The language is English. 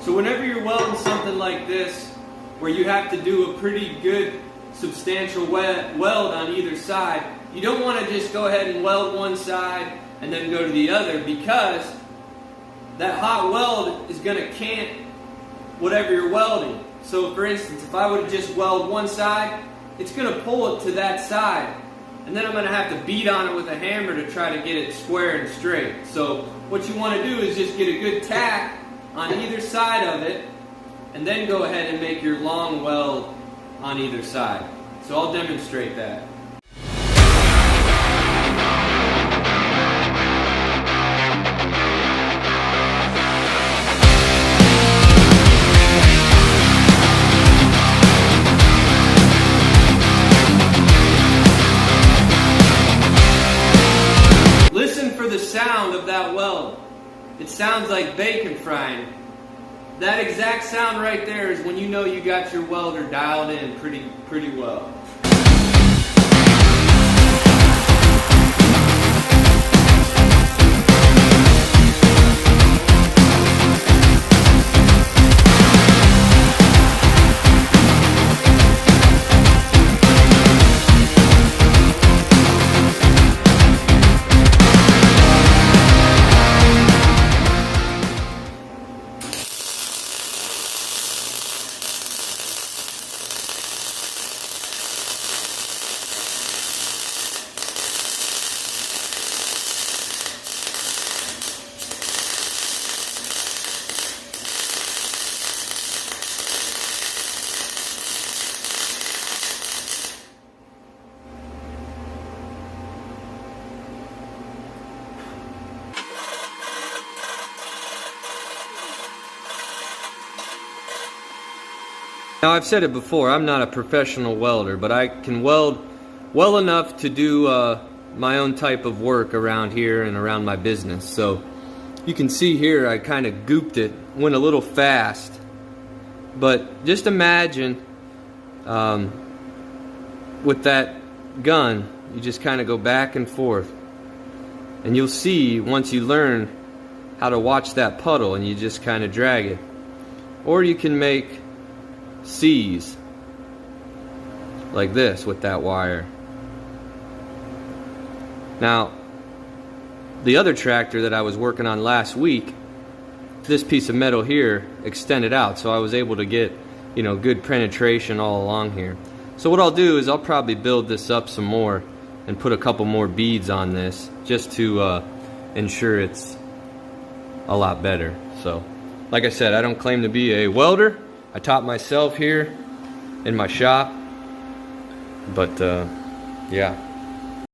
So whenever you're welding something like this, where you have to do a pretty good substantial weld on either side, you don't want to just go ahead and weld one side and then go to the other, because that hot weld is going to cant whatever you're welding. So for instance, if I would just weld one side, it's going to pull it to that side, and then I'm going to have to beat on it with a hammer to try to get it square and straight. So what you want to do is just get a good tack on either side of it, and then go ahead and make your long weld on either side. So I'll demonstrate that. Listen for the sound of that weld. It sounds like bacon frying. That exact sound right there is when you know you got your welder dialed in pretty well. Now, I've said it before, I'm not a professional welder, but I can weld well enough to do my own type of work around here and around my business. So you can see here I kind of gooped it, went a little fast, but just imagine with that gun, you just kind of go back and forth, and you'll see once you learn how to watch that puddle, and you just kind of drag it. Or you can make C's like this with that wire. Now, the other tractor that I was working on last week, this piece of metal here extended out, so I was able to get, you know, good penetration all along here. So what I'll do is I'll probably build this up some more and put a couple more beads on this just to ensure it's a lot better. So like I said, I don't claim to be a welder. I taught myself here in my shop, but yeah.